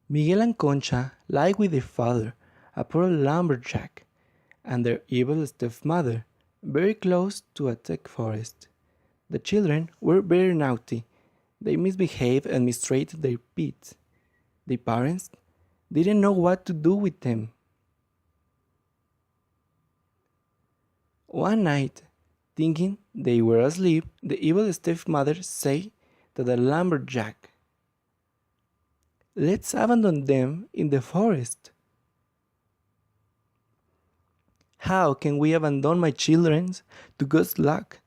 Miguel and Concha lived with their father, a poor lumberjack, and their evil stepmother, very close to a thick forest. The children were very naughty. They misbehaved and mistreated their pets. Their parents didn't know what to do with them. One night, thinking they were asleep, the evil stepmother said to the lumberjack, "Let's abandon them in the forest." "How can we abandon my children to God's luck?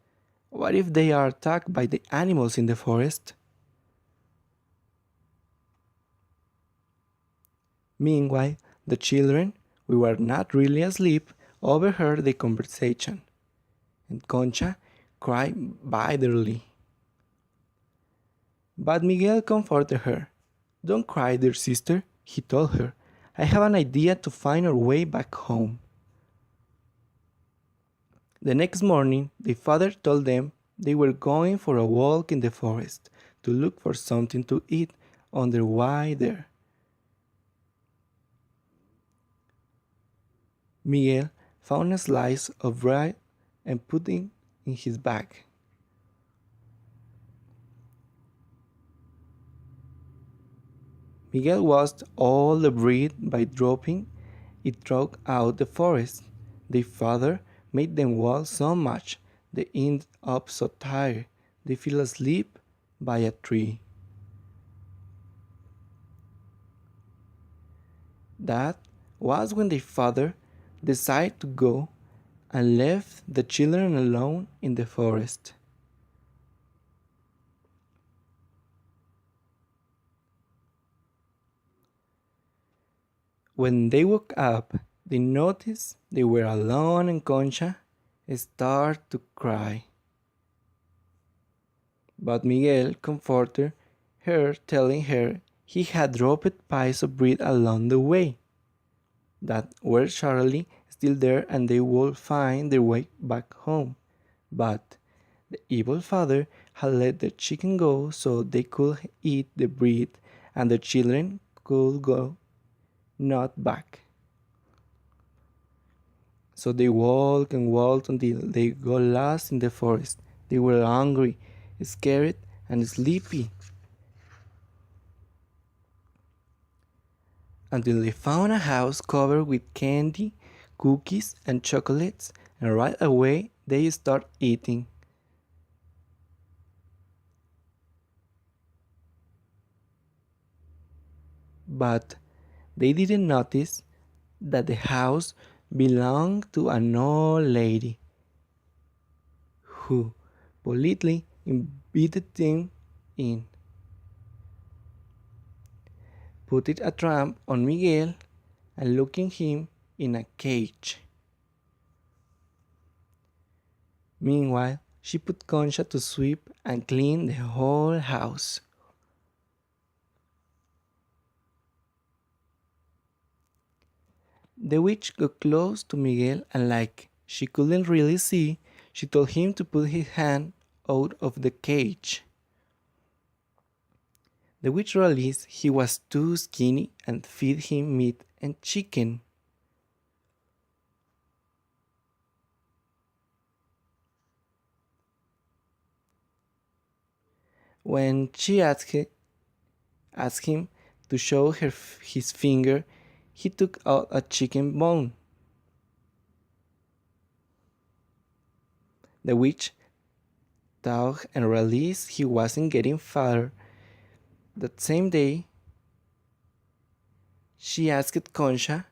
What if they are attacked by the animals in the forest?" Meanwhile, the children, who were not really asleep, overheard the conversation, and Concha cried bitterly. But Miguel comforted her. "Don't cry, dear sister," he told her. "I have an idea to find our way back home." The next morning, the father told them they were going for a walk in the forest to look for something to eat on their way there. Miguel found a slice of bread and put it in his bag. Miguel washed all the bread by dropping it throughout the forest. Their father made them walk so much they ended up so tired they fell asleep by a tree. That was when their father decided to go and left the children alone in the forest. When they woke up, they noticed they were alone and Concha started to cry. But Miguel comforted her, telling her he had dropped pies of bread along the way that were surely still there and they would find their way back home. But the evil father had let the chicken go so they could eat the bread and the children could go not back. So they walked and walked until they got lost in the forest. They were hungry, scared, and sleepy until they found a house covered with candy, cookies, and chocolates, and right away they start eating. But they didn't notice that the house belonged to an old lady who politely invited them in, put a trap on Miguel, and locking him in a cage. Meanwhile, she put Concha to sweep and clean the whole house. The witch got close to Miguel and like she couldn't really see, she told him to put his hand out of the cage. The witch realized he was too skinny and fed him meat and chicken. When she asked him to show her his finger, he took out a chicken bone. The witch thought and realized he wasn't getting fatter. That same day, she asked Concha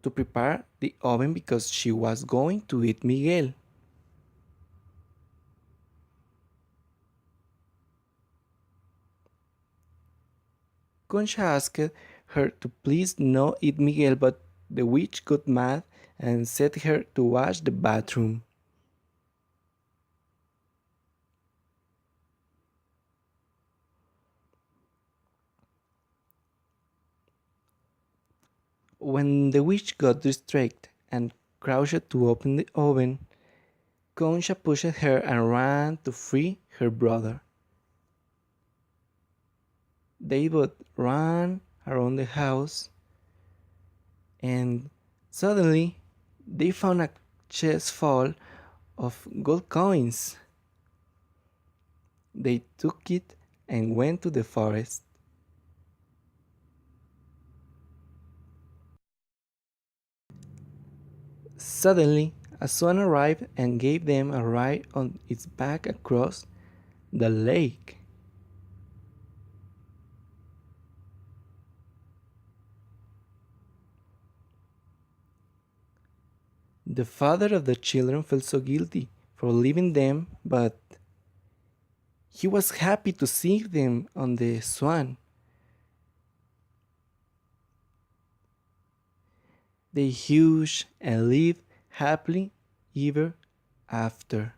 to prepare the oven because she was going to eat Miguel. Concha asked her to please not eat Miguel, but the witch got mad and set her to wash the bathroom. When the witch got distracted and crouched to open the oven, Concha pushed her and ran to free her brother. They both ran around the house, and suddenly they found a chest full of gold coins. They took it and went to the forest. Suddenly, a swan arrived and gave them a ride on its back across the lake. The father of the children felt so guilty for leaving them, but he was happy to see them on the swan. They hushed and lived happily ever after.